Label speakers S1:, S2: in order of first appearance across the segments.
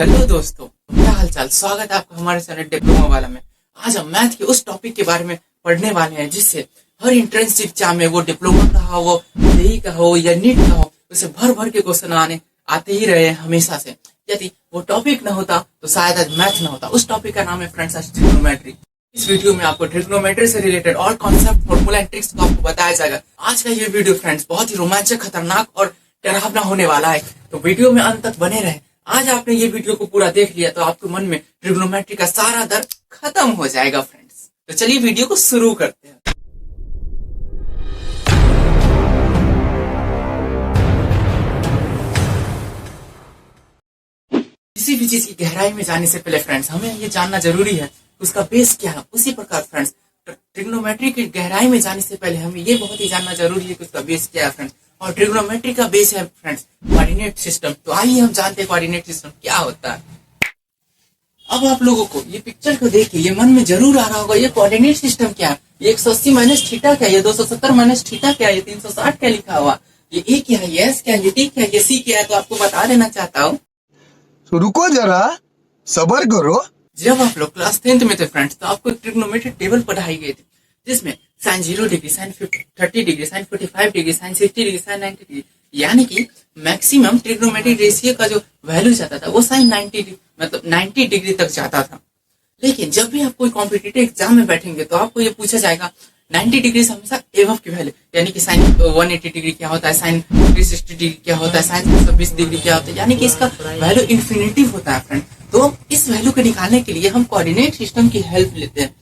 S1: Hello दोस्तों, क्या हाल चाल। स्वागत है आपका हमारे चैनल डिप्लोमा वाला में। आज हम मैथ के उस टॉपिक के बारे में पढ़ने वाले हैं जिससे हर एंट्रेंस एग्जाम में, वो डिप्लोमा का हो, वो जेईई का हो या नीट का हो, उसे भर भर के क्वेश्चन आते ही रहे हैं हमेशा से। यदि वो टॉपिक न होता तो शायद आज मैथ न होता। उस टॉपिक का नाम है फ्रेंड्स आज ट्रिग्नोमेट्री। इस वीडियो में आपको ट्रिग्नोमेट्री से रिलेटेड और कॉन्सेप्ट, फॉर्मूला एंड ट्रिक्स को आपको बताया जाएगा। आज का ये वीडियो फ्रेंड्स बहुत ही रोमांचक, खतरनाक और डरावना होने वाला है, तो वीडियो में अंत तक बने रहे। आज आपने ये वीडियो को पूरा देख लिया तो आपके मन में ट्रिग्नोमेट्री का सारा डर खत्म हो जाएगा फ्रेंड्स। तो चलिए वीडियो को शुरू करते हैं। किसी भी चीज की गहराई में जाने से पहले फ्रेंड्स हमें ये जानना जरूरी है उसका बेस क्या है। उसी प्रकार फ्रेंड्स ट्रिग्नोमेट्री की गहराई में जाने से पहले हमें ये बहुत ही जानना जरूरी है कि उसका बेस क्या है फ्रेंड्स। और ट्रिग्नोमेट्री का बेस है फ्रेंड्स कोऑर्डिनेट सिस्टम। तो आइए हम जानते हैं कोऑर्डिनेट सिस्टम क्या होता है। अब आप लोगों को ये पिक्चर को देख के ये मन में जरूर आ रहा होगा, ये कोऑर्डिनेट सिस्टम क्या है, ये 180 माइनस थीटा क्या है, ये 270 माइनस थीटा क्या है, ये 360 क्या लिखा हुआ, ये ए क्या है, ये एस क्या है, ये टी क्या है, ये सी क्या है। तो आपको बता देना चाहता हूँ,
S2: तो रुको जरा, सबर करो।
S1: जब आप लोग क्लास 10th में थे फ्रेंड्स तो आपको ट्रिग्नोमेट्री टेबल पढ़ाई गई थी जिसमें sine 0 degree, sine 30 degree, sine 45 degree, sine 60 degree, sine 90 degree, यानी कि मैक्सिमम ट्रिग्नोमेट्रिक रेशियो का जो वैल्यू जाता था वो साइन 90 डिग्री तक जाता था। लेकिन जब भी आप कोई कॉम्पिटिटिव एग्जाम में बैठेंगे तो आपको ये पूछा जाएगा 90 डिग्री से हमेशा एबव की वैल्यू, यानी कि साइन 180 डिग्री क्या होता है, साइन 360 डिग्री क्या होता है, साइन 120 डिग्री क्या होता है, यानी कि इसका वैल्यू इन्फिनिटिव होता है फ्रेंड। तो इस वैल्यू को निकालने के लिए हम कोऑर्डिनेट सिस्टम की हेल्प लेते हैं।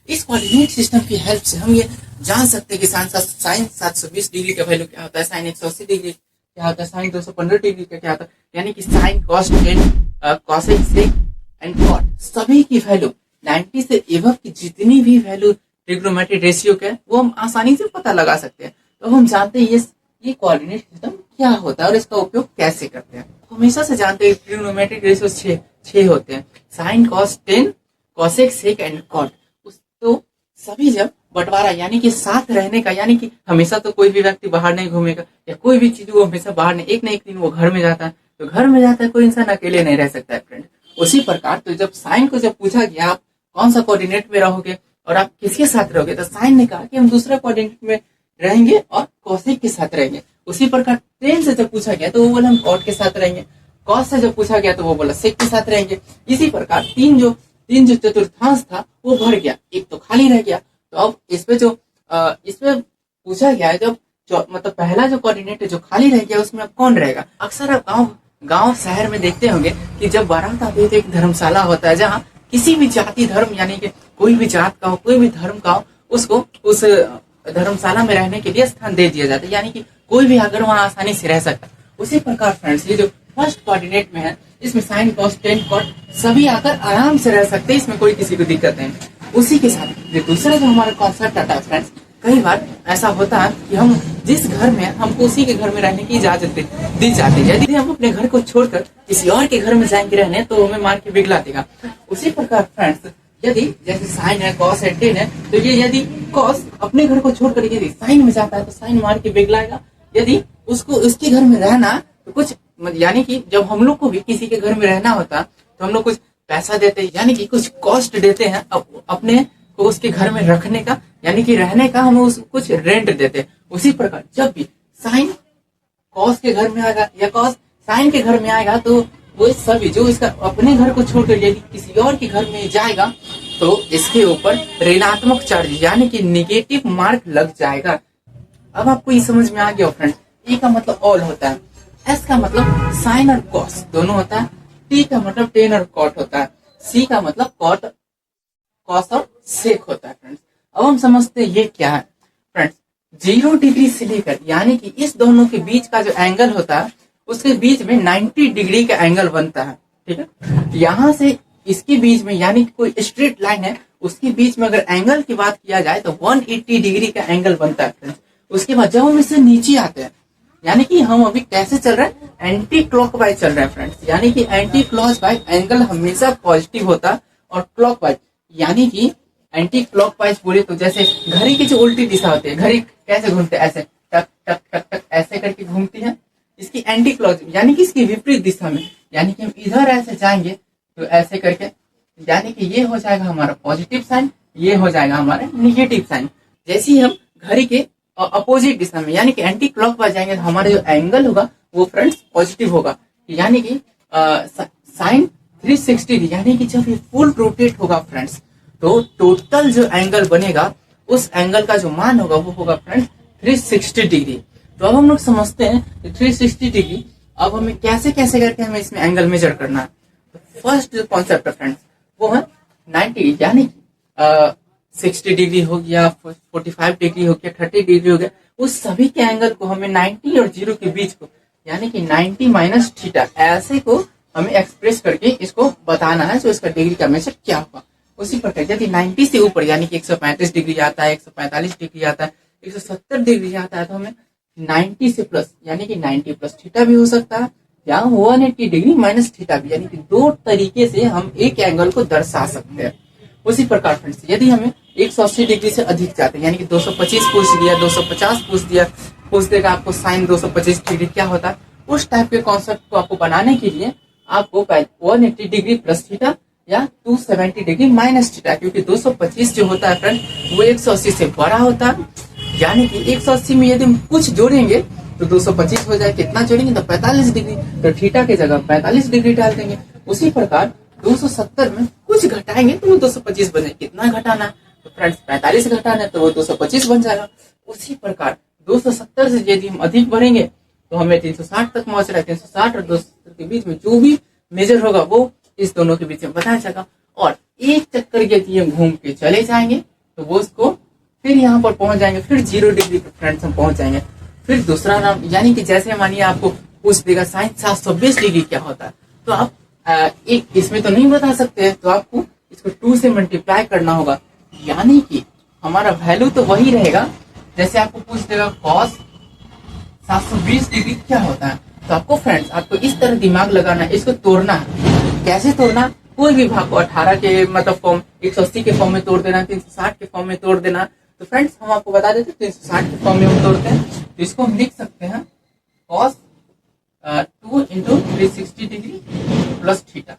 S1: इस कोऑर्डिनेट सिस्टम की हेल्प से हम ये जान सकते हैं कि साइन 720 डिग्री का वैल्यू क्या होता है, साइन 180 डिग्री क्या होता है, साइन 215 डिग्री का क्या होता है, यानी कि sine cos cosec sec and cot सभी की वैल्यू 90 से एबव की जितनी भी वैल्यू ट्रिग्नोमेट्रिक रेशियो के वो हम आसानी से पता लगा सकते हैं। तो हम जानते हैं ये कोऑर्डिनेट सिस्टम क्या होता है और इसका उपयोग कैसे करते हैं। हमेशा से जानते हैं ट्रिग्नोमेट्रिक रेशियो 6 होते हैं, sine cos 10 cosec sec and cot. तो सभी जब बंटवारा यानी कि साथ रहने का, यानी कि हमेशा तो कोई भी व्यक्ति बाहर नहीं घूमेगा या कोई भी चीज वो हमेशा बाहर नहीं, एक ना एक दिन वो घर में जाता है। तो घर में जाता है कोई इंसान अकेले नहीं रह सकता है फ्रेंड। उसी प्रकार तो जब साइन को जब पूछा गया आप कौन सा कोऑर्डिनेट में रहोगे और आप किसके साथ रहोगे, तो साइन ने कहा कि हम दूसरा कोऑर्डिनेट में रहेंगे और कॉसेक के साथ रहेंगे। उसी प्रकार 10 से जब पूछा गया तो वो बोला हम कॉट के साथ रहेंगे, कॉस से जब पूछा गया तो वो बोला सेक के साथ रहेंगे। इसी प्रकार तीन जो चतुर्थांश था वो भर गया, एक तो खाली रह गया। तो अब इसमें पूछा गया है जब मतलब पहला जो कोऑर्डिनेट जो खाली रह गया उसमें अब कौन रहेगा। अक्सर आप गांव शहर में देखते होंगे कि जब बारात आती है तो एक धर्मशाला होता है जहाँ किसी भी जाति धर्म यानी कि कोई भी जात का हो, कोई भी धर्म का हो, उसको उस धर्मशाला में रहने के लिए स्थान दे दिया जाता है, यानी कि कोई भी अगर वहाँ आसानी से रह सकता। उसी प्रकार फ्रेंड्स ये जो फर्स्ट कोऑर्डिनेट में है इसमें साइन कॉस 10 कॉट सभी आकर आराम से रह सकते हैं, इसमें कोई किसी को दिक्कत नहीं। उसी के साथ जो दूसरा जो हमारा कॉन्सेप्ट आता है फ्रेंड्स, कई बार ऐसा होता है कि हम जिस घर में हमको उसी के घर में रहने की इजाजत दी जाती है। यदि हम अपने घर को छोड़कर किसी और के घर में जाएंगे रहने तो हमें मार के बिगला देगा। उसी प्रकार फ्रेंड्स यदि जैसे साइन है, कॉस है, 10 है, तो ये यदि कॉस अपने घर को छोड़कर यदि साइन में जाता है तो साइन मार के बिगलाएगा। यदि उसको उसके घर में रहना तो कुछ, यानी कि जब हम लोग को भी किसी के घर में रहना होता तो हम लोग कुछ पैसा देते हैं, यानी कि कुछ कॉस्ट देते हैं अपने को उसके घर में रखने का, यानी कि रहने का हम कुछ रेंट देते हैं। उसी प्रकार जब भी साइन कॉस के घर में आएगा या कॉस साइन के घर में आएगा तो वो सभी जो इसका अपने घर को छोड़कर यदि किसी और के घर में जाएगा तो इसके ऊपर ऋणात्मक चार्ज यानी कि निगेटिव मार्क लग जाएगा। अब आपको ये समझ में आ गया फ्रेंड। ए का मतलब ऑल होता है, एस का मतलब साइन और कॉस दोनों होता है, टी का मतलब 10 और कॉट होता है, सी का मतलब कॉट कॉस और सेक होता है फ्रेंड्स। अब हम समझते हैं ये क्या है फ्रेंड्स। 0 डिग्री से लेकर यानी कि इस दोनों के बीच का जो एंगल होता है उसके बीच में 90 डिग्री का एंगल बनता है, ठीक है। यहाँ से इसके बीच में यानी कि कोई स्ट्रेट लाइन है उसके बीच में अगर एंगल की बात किया जाए तो 180 डिग्री का एंगल बनता है फ्रेंड्स। उसके बाद जब हम इससे नीचे आते हैं यानी कि हम अभी कैसे चल रहे हैं, एंटी क्लॉकवाइज चल रहे हैं फ्रेंड्स, यानी कि एंटी क्लॉकवाइज एंगल हमेशा पॉजिटिव होता है और क्लॉकवाइज यानी कि एंटी क्लॉकवाइज बोले तो जैसे घड़ी की जो उल्टी दिशा होती है, घड़ी कैसे घूमते हैं, ऐसे टक टक टक टक ऐसे करके घूमती है। इसकी एंटी क्लॉक यानी कि इसकी विपरीत दिशा में, यानी कि हम इधर ऐसे जाएंगे तो ऐसे करके, यानी कि ये हो जाएगा हमारा पॉजिटिव साइन, ये हो जाएगा हमारा निगेटिव साइन। जैसे ही हम घड़ी के अपोजिट दिशा में यानी कि एंटी क्लॉक पर जाएंगे तो हमारा जो एंगल होगा वो फ्रेंड्स पॉजिटिव होगा, यानी कि साइन 360 यानी कि जब ये फुल रोटेट होगा फ्रेंड्स तो टोटल जो एंगल बनेगा उस एंगल का जो मान होगा वो होगा फ्रेंड्स 360 डिग्री। तो अब हम लोग समझते हैं 360 डिग्री अब हमें कैसे कैसे करके हमें इसमें एंगल मेजर करना है। तो फर्स्ट जो कॉन्सेप्ट है फ्रेंड्स वो है 90 यानी 60 डिग्री हो गया, 45 डिग्री हो गया, 30 डिग्री हो गया, उस सभी के एंगल को हमें 90 और 0 के बीच को यानी कि 90 माइनस थीटा ऐसे को हमें एक्सप्रेस करके इसको बताना है, तो इसका डिग्री का मेजर क्या होगा। उसी प्रकार यदि 90 से ऊपर यानी कि 135 डिग्री आता है, 145 डिग्री आता है, 170 डिग्री आता है तो हमें 90 से प्लस यानी कि 90 प्लस थीटा भी हो सकता है या 180 डिग्री माइनस थीटा भी, यानी कि दो तरीके से हम एक एंगल को दर्शा सकते हैं। उसी प्रकार फ्रेंड्स यदि हमें 180 डिग्री से अधिक जाते हैं यानी कि 225 पूछ दिया, 250 पूछ देगा आपको साइन 225 डिग्री क्या होता है, उस टाइप के कॉन्सेप्ट को आपको बनाने के लिए आपको 180 डिग्री प्लस थीटा या 270 डिग्री माइनस थीटा, क्योंकि 225 जो होता है फ्रेंड वो 180 से बड़ा होता है, यानी कि 180 में यदि हम कुछ जोड़ेंगे तो 225 हो जाए, कितना जोड़ेंगे तो 45 डिग्री, तो थीटा की जगह 45 डिग्री डाल देंगे। उसी प्रकार 270 में कुछ घटाएंगे तो वो 225 बन जाए, कितना घटाना तो फ्रेंड्स 45 घटाना है तो वो 225 बन जाएगा। उसी प्रकार 270 से यदि हम अधिक बढ़ेंगे तो हमें 360 तक पहुंच रहा है, 360 और 270 के बीच में जो भी मेजर होगा वो इस दोनों के बीच में बताया जाएगा। और एक चक्कर यदि हम घूम के चले जाएंगे तो वो उसको फिर यहाँ पर पहुंच जाएंगे, फिर 0 डिग्री पर फ्रेंड्स हम पहुंच जाएंगे। फिर दूसरा नाम यानी कि जैसे मानिए आपको पूछ देगा साइन 720 डिग्री क्या होता है, तो आप एक इसमें तो नहीं बता सकते हैं, तो आपको इसको 2 से मल्टीप्लाई करना होगा, यानी कि हमारा वैल्यू तो वही रहेगा। जैसे आपको पूछ देगा कॉस 720 डिग्री क्या होता है, तो आपको फ्रेंड्स आपको इस तरह दिमाग लगाना है, इसको तोड़ना है। कैसे तोड़ना, कोई भी भाग को 18 के मतलब फॉर्म 180 के फॉर्म में तोड़ देना, 360 के फॉर्म में तोड़ देना। तो फ्रेंड्स हम आपको बता देते 360 के फॉर्म में हम तोड़ते हैं, तो इसको हम लिख सकते हैं cos 2 into 360 degree plus theta.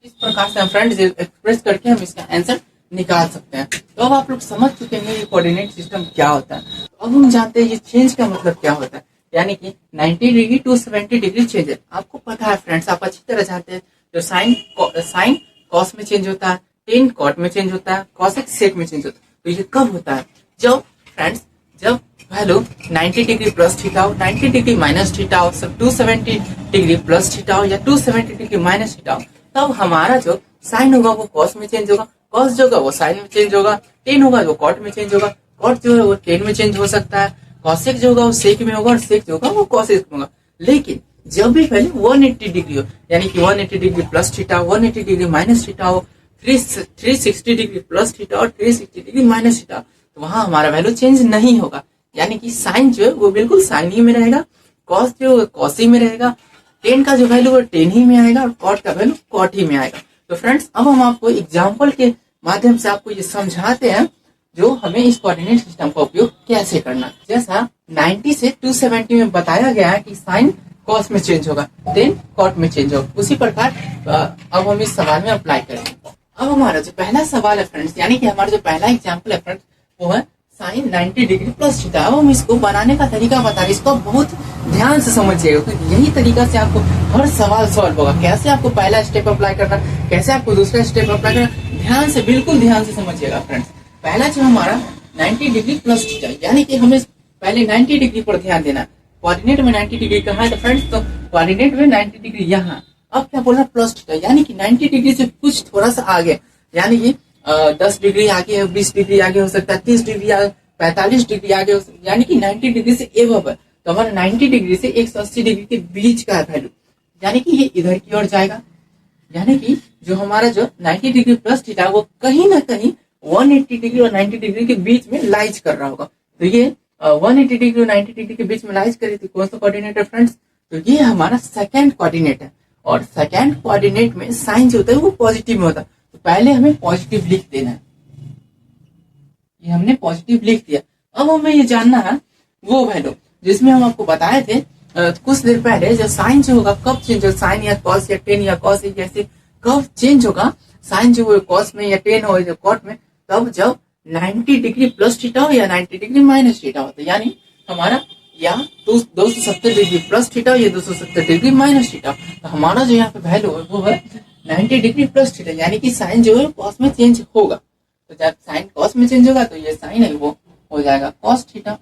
S1: इस प्रकार से हम फ्रेंड्स एक्सप्रेस करके हम इसका आंसर निकाल सकते हैं। तो अब आप लोग समझ चुके हैं ये कोऑर्डिनेट सिस्टम क्या होता है। तो अब हम जानते हैं ये चेंज का मतलब क्या होता है, यानी कि 90 डिग्री टू 70 डिग्री चेंज है। आपको पता है फ्रेंड्स, आप अच्छी तरह जानते हैं जो साइन कॉस में चेंज होता है, टेन कॉट में चेंज होता है, कॉसेक सेक में चेंज होता है। तो ये कब होता है, जब फ्रेंड्स जब वैल्यू 90 डिग्री प्लस थीटा हो, 90 डिग्री माइनस थीटा हो, 270 डिग्री प्लस थीटा हो या 270 डिग्री माइनस थीटा हो, तब हमारा जो साइन होगा वो कॉस में चेंज होगा, कॉस जो होगा वो साइन में चेंज होगा, टेन होगा वो कॉट में चेंज होगा, कॉट जो है वो टेन में चेंज हो सकता है, कॉसेक जो होगा वो सेक में होगा और सेक जो होगा वो कॉसेक में होगा। लेकिन जब भी वैल्यू 180 डिग्री हो, यानी कि 180 degree plus theta, 180 degree minus theta हो, 360 डिग्री प्लस थीटा और 360 डिग्री माइनस थीटा, तो वहां हमारा वैल्यू चेंज नहीं होगा, यानी कि साइन जो है वो बिल्कुल साइन ही में रहेगा, कॉस जो है कॉस ही में रहेगा, टेन का जो वैल्यू है टेन ही में आएगा और कॉट का वैल्यू कॉट ही में आएगा। तो फ्रेंड्स अब हम आपको एग्जाम्पल के माध्यम से आपको ये समझाते हैं जो हमें इस कोऑर्डिनेट सिस्टम का उपयोग कैसे करना है। जैसा 90 से 270 में बताया गया है कि साइन कॉस में चेंज होगा, देन कॉट में चेंज होगा। उसी प्रकार अब हम इस सवाल में अप्लाई करेंगे। अब हमारा जो पहला सवाल है फ्रेंड्स, यानी कि हमारा जो पहला एग्जाम्पल है फ्रेंड्स वो है साइन 90 डिग्री प्लस थीटा। अब हम इसको बनाने का तरीका बता रहे हैं, इसको बहुत ध्यान से समझिएगा क्योंकि यही तरीका से आपको हर सवाल सॉल्व होगा। कैसे आपको पहला स्टेप अप्लाई करना, कैसे आपको दूसरा स्टेप अप्लाई करना, ध्यान से बिल्कुल ध्यान से समझिएगा फ्रेंड्स। पहला जो हमारा 90 डिग्री प्लस थीटा, यानी कि हमें पहले 90 डिग्री पर ध्यान देना। कोऑर्डिनेट में 90 डिग्री कहाँ है तो फ्रेंड्स, तो कोऑर्डिनेट में 90 डिग्री यहाँ। अब क्या बोलना प्लस थीटा, यानी कि 90 डिग्री से कुछ थोड़ा सा आगे, यानी कि 10 डिग्री आगे, 20 डिग्री आगे हो सकता है, 30 डिग्री आगे, 45 डिग्री आगे हो सकता है, यानी कि 90 डिग्री से एबव है। तो हमारा 90 डिग्री से 180 डिग्री के बीच का वैल्यू, यानी कि ये इधर की ओर जाएगा, यानी कि जो हमारा जो 90 डिग्री प्लस थीटा वो कहीं ना कहीं 180 डिग्री और 90 डिग्री के बीच में लाइज कर रहा होगा। तो ये 180 डिग्री और 90 डिग्री के बीच में लाइज करे तो कौन सा कोऑर्डिनेट है फ्रेंड्स, तो ये हमारा सेकंड कोऑर्डिनेट है। और सेकंड कोऑर्डिनेट में साइन जो होता है वो पॉजिटिव में होता है, तो पहले हमें पॉजिटिव लिख देना है। ये हमने पॉजिटिव लिख दिया। अब हमें ये जानना है वो वैल्यू जिसमें हम आपको बताए थे कुछ देर पहले जो साइन जो होगा कब चेंज होगा, साइन या कॉस या टेन या कॉस जैसे कब चेंज होगा, साइन जो कॉस में या टेन हो या कॉट में, तब जब 90 डिग्री प्लस थीटा हो या 90 डिग्री माइनस थीटा हो। तो यानी हमारा या 270 डिग्री प्लस थीटा या 270 डिग्री माइनस थीटा। तो हमारा जो यहाँ पे वैल्यू है वो है 90 डिग्री प्लस थीटा, यानी कि साइन जो है कॉस में चेंज होगा। तो जब साइन कॉस में चेंज होगा तो ये साइन है वो हो जाएगा कॉस थीटा।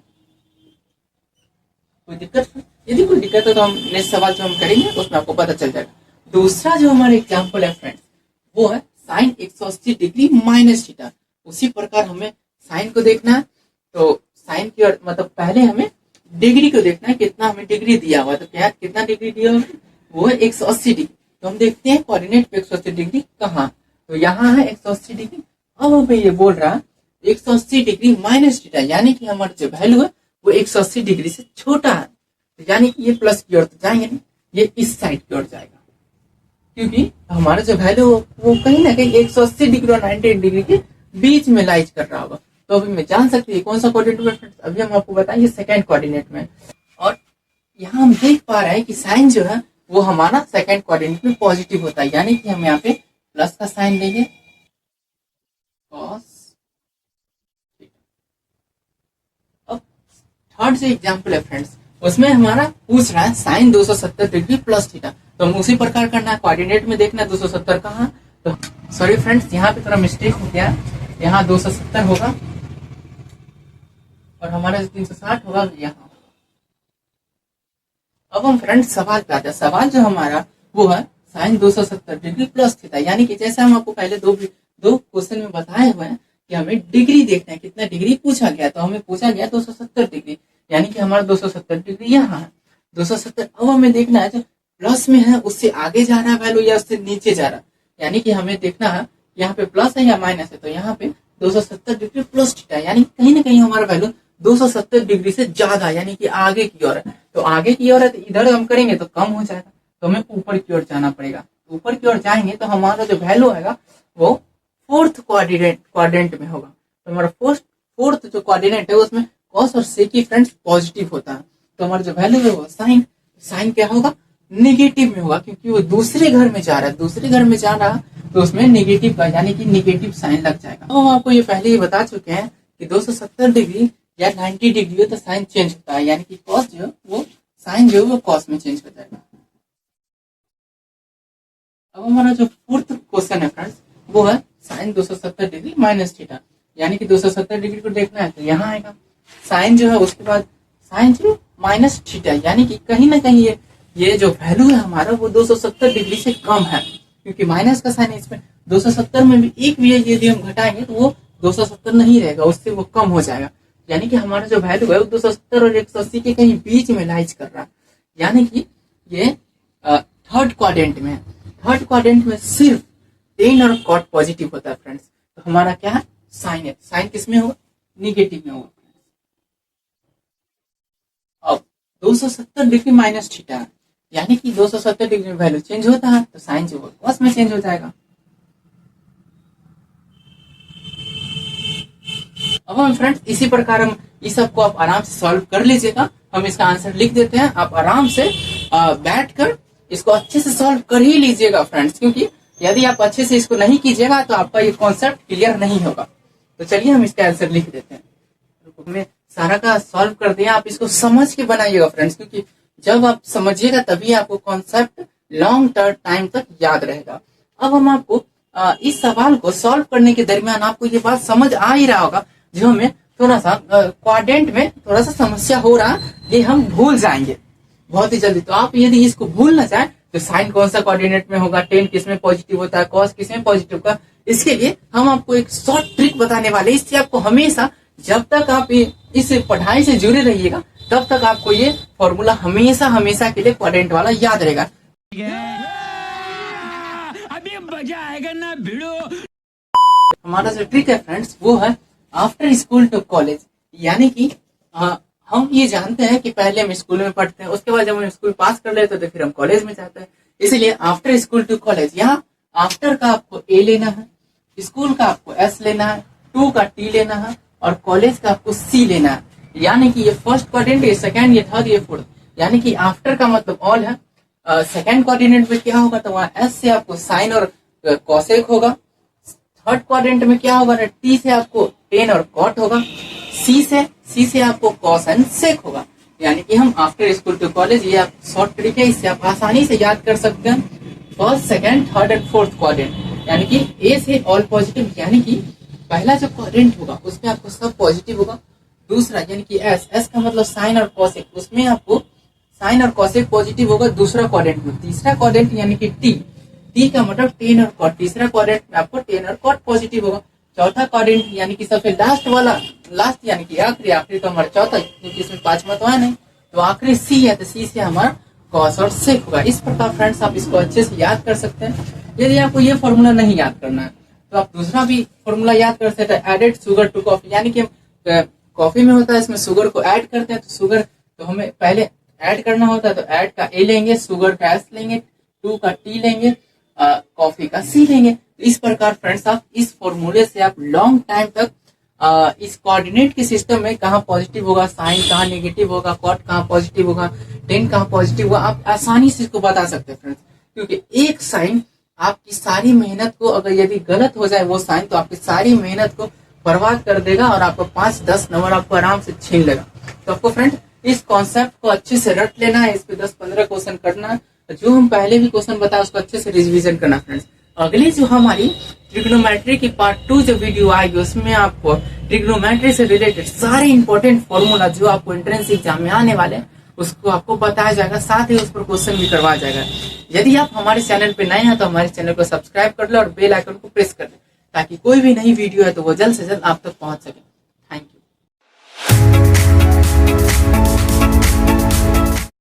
S1: कोई दिक्कत? यदि कोई दिक्कत है तो हम नेक्स्ट सवाल जो हम करेंगे उसमें आपको पता चल जाएगा। दूसरा जो हमारा एग्जाम्पल है फ्रेंड्स वो है साइन 180 डिग्री माइनस थीटा। उसी प्रकार हमें साइन को देखना है, तो साइन की और मतलब पहले हमें डिग्री को देखना है, कितना हमें डिग्री दिया हुआ। तो क्या कितना डिग्री दिया हुआ वो है 180 डिग्री। तो हम देखते हैं कोऑर्डिनेट पे 180 डिग्री कहाँ, तो यहाँ है 180 डिग्री। अब हमें ये बोल रहा है 180 डिग्री माइनस थीटा, यानी कि हमारा जो वैल्यू है वो 180 डिग्री से छोटा है। तो यानी कि ये प्लस की ओर तो जाएंगे नहीं, ये इस साइड की ओर जाएगा, क्योंकि हमारा जो वैल्यू वो कहीं ना कहीं 180 डिग्री और 90 डिग्री के बीच में लाइज कर रहा होगा। तो अभी मैं जान सकती है कौन सा कोऑर्डिनेट में फ्रेंड्स, अभी हम आपको बताएंगे सेकंड कोऑर्डिनेट में। और यहाँ हम देख पा रहे हैं कि साइन जो है वो हमारा सेकंड कोऑर्डिनेट में पॉजिटिव होता है, यानी कि हम यहाँ पे प्लस का साइन लेंगे कॉस। अब थर्ड जो एग्जाम्पल है फ्रेंड्स उसमें हमारा पूछ रहा है साइन 270 डिग्री प्लस थीटा। तो हम उसी प्रकार करना है, कोऑर्डिनेट में देखना 270 कहाँ। तो सॉरी फ्रेंड्स यहाँ पे थोड़ा मिस्टेक हो गया, यहाँ 270 होगा और हमारा 360 होगा यहाँ। अब हम फ्रेंड्स सवाल पे आते हैं। सवाल जो हमारा वो है साइन 270 डिग्री प्लस थीटा, यानी कि जैसे हम आपको पहले दो क्वेश्चन में बताए हुए हैं कि हमें डिग्री देखना है, कितना डिग्री पूछा गया। तो हमें पूछा गया 270 डिग्री, यानी कि हमारा 270 डिग्री यहाँ है 270। अब हमें देखना है जो प्लस में है उससे आगे जा रहा है वैल्यू या उससे नीचे जा रहा है, यानी कि हमें देखना है यहाँ पे प्लस है या माइनस है। तो यहाँ पे 270 डिग्री प्लस थीटा, यानी कहीं ना कहीं हमारा वैल्यू 270 डिग्री से ज्यादा, यानी कि आगे की ओर है। तो आगे की ओर है तो इधर हम करेंगे तो कम हो जाएगा, तो हमें ऊपर की ओर जाना पड़ेगा। ऊपर की ओर जाएंगे तो हमारा जो वैल्यू आएगा वो फोर्थ क्वाड्रेंट में होगा। तो हमारा फोर्थ जो क्वाड्रेंट है उसमें कॉस और सेकी फ्रेंड्स पॉजिटिव होता है। तो हमारा जो वैल्यू है वो साइन क्या होगा, निगेटिव में होगा, क्योंकि वो दूसरे घर में जा रहा है। दूसरे घर में जा रहा तो उसमें निगेटिव का यानी कि निगेटिव साइन लग जाएगा। तो हम आपको ये पहले ही बता चुके हैं कि 270 डिग्री या 90 डिग्री हो तो साइन चेंज होता है, यानी कि कॉस जो वो साइन जो वो कॉस में चेंज हो जाएगा। अब हमारा जो फोर्थ क्वेश्चन है फ्रेंड्स वो है साइन 270 डिग्री माइनस थीटा, यानी कि 270 डिग्री को देखना है तो यहाँ आएगा साइन जो है, उसके बाद साइन जो माइनस थीटा, यानी कि कहीं ना कहीं ये जो वैल्यू है हमारा वो 270 डिग्री से कम है, क्योंकि माइनस का साइन है इसमें। 270 में भी एक भी यदि हम घटाएंगे तो वो 270 नहीं रहेगा, उससे वो कम हो जाएगा। यानी कि हमारा जो वैल्यू है वो 270 और 180 के कहीं बीच में लाइज कर रहा है, यानी कि ये थर्ड क्वाड्रेंट में है। थर्ड क्वाड्रेंट में सिर्फ टेन और कॉट पॉजिटिव होता है फ्रेंड्स। तो हमारा क्या है साइन है, साइन किस में होगा, निगेटिव में होगा। अब 270 डिग्री माइनस थीटा है, यानी कि 270 डिग्री में वैल्यू चेंज होता है तो साइन जो होगा कॉस में चेंज हो जाएगा। अब हम फ्रेंड्स इसी प्रकार हम इस सब को आप आराम से सॉल्व कर लीजिएगा। हम इसका आंसर लिख देते हैं, आप आराम से बैठकर इसको अच्छे से सॉल्व कर ही लीजिएगा फ्रेंड्स, क्योंकि यदि आप अच्छे से इसको नहीं कीजिएगा तो आपका ये कॉन्सेप्ट क्लियर नहीं होगा। तो चलिए हम इसका आंसर लिख देते हैं। हमने सारा का सॉल्व कर दिया, आप इसको समझ के बनाइएगा फ्रेंड्स, क्योंकि जब आप समझिएगा तभी आपको कॉन्सेप्ट लॉन्ग टाइम तक याद रहेगा। अब हम आपको इस सवाल को सॉल्व करने के दरमियान आपको ये बात समझ आ ही रहा होगा, जो हमें थोड़ा सा क्वाड्रेंट में थोड़ा सा समस्या हो रहा है, ये हम भूल जाएंगे बहुत ही जल्दी। तो आप यदि इसको भूल ना जाए तो साइन कौन सा कोऑर्डिनेट में होगा, टेन किस में पॉजिटिव होता है, कॉस किस में पॉजिटिव का, इसके लिए हम आपको एक शॉर्ट ट्रिक बताने वाले। इससे आपको हमेशा जब तक आप इस पढ़ाई से जुड़े रहिएगा तब तक आपको ये फॉर्मूला हमेशा के लिए क्वाड्रेंट वाला याद रहेगा। अभी मजा आएगा ना भिड़ो। हमारा जो ट्रिक है फ्रेंड्स वो है आफ्टर स्कूल टू कॉलेज, यानी कि हम ये जानते हैं कि पहले हम स्कूल में पढ़ते हैं, उसके बाद जब हम स्कूल पास कर लेते हैं तो फिर हम कॉलेज में जाते हैं। इसलिए आफ्टर स्कूल टू कॉलेज, यहाँ आफ्टर का आपको ए लेना है, स्कूल का आपको एस लेना है, टू का टी लेना है और कॉलेज का आपको सी लेना है। यानी कि ये फर्स्ट क्वाड्रेंट, ये सेकंड, ये थर्ड, ये फोर्थ। यानी कि आफ्टर का मतलब ऑल है। सेकेंड कोऑर्डिनेट में क्या होगा, तो वहाँ एस से आपको साइन और कॉसेक होगा। थर्ड क्वाड्रेंट में क्या होगा, टी से आपको टेन और कॉट होगा। सी से आपको कॉस एंड सेक होगा। यानी कि हम आफ्टर स्कूल टू कॉलेज, ये आप शॉर्ट ट्रिक है, इससे आप आसानी से याद कर सकते हैं। First, second, third and fourth quadrant, यानी कि ए से ऑल पॉजिटिव, यानी कि पहला जो क्वाड्रेंट होगा उसमें आपको सब पॉजिटिव होगा। दूसरा यानी कि एस का मतलब साइन और कॉसेक, उसमें आपको साइन और कॉसेक पॉजिटिव होगा दूसरा क्वाड्रेंट में। तीसरा क्वाड्रेंट यानी कि टी का मतलब टेन और कॉट, तीसरा क्वाड्रेंट में आपको टेन और कॉट पॉजिटिव होगा। चौथा क्वाड्रेंट यानी कि सबसे लास्ट वाला, लास्ट यानी कि आखिरी तो हमारा चौथा, क्योंकि इसमें पांचवा तो है नहीं, तो आखिरी सी है, तो सी से हमारा कॉस और सेक होगा। इस प्रकार फ्रेंड्स आप इसको अच्छे से याद कर सकते हैं। यदि आपको ये फॉर्मूला नहीं याद करना है तो आप दूसरा भी फॉर्मूला याद कर सकते हैं, एडेड शुगर टू कॉफी, यानी कि हम कॉफी में होता है इसमें शुगर को ऐड करते हैं, तो शुगर तो हमें पहले ऐड करना होता है, तो ऐड का ए लेंगे, शुगर का एस लेंगे, टू का टी लेंगे, कॉफी का सी लेंगे। इस प्रकार फ्रेंड्स आप इस फॉर्मूले से आप लॉन्ग टाइम तक इस कोऑर्डिनेट के सिस्टम में कहाँ पॉजिटिव होगा, साइन कहाँ नेगेटिव होगा, कॉट कहाँ पॉजिटिव होगा, टेन कहाँ पॉजिटिव होगा, आप आसानी से इसको बता सकते हैं फ्रेंड्स। क्योंकि एक साइन आपकी सारी मेहनत को, अगर यदि गलत हो जाए वो साइन, तो आपकी सारी मेहनत को बर्बाद कर देगा और आपको 5-10 नंबर आपको आराम से छीन लेगा। तो आपको फ्रेंड इस कॉन्सेप्ट को अच्छे से रट लेना है, इस पे 10-15 क्वेश्चन करना है, जो हम पहले भी क्वेश्चन बताए उसको अच्छे से रिविजन करना फ्रेंड्स। अगली जो हमारी ट्रिग्नोमेट्री की पार्ट 2 जो वीडियो आएगी उसमें आपको ट्रिग्नोमेट्री से रिलेटेड सारे इंपॉर्टेंट फॉर्मूला जो आपको एंट्रेंस एग्जाम में आने वाले हैं उसको आपको बताया जाएगा, साथ ही उस पर क्वेश्चन भी करवाया जाएगा। यदि आप हमारे चैनल पे नए हैं तो हमारे चैनल को सब्सक्राइब कर ले और बेल आइकन को प्रेस कर ले, ताकि कोई भी नई वीडियो है तो वो जल्द से जल्द आप तक पहुंच सके। Thank you.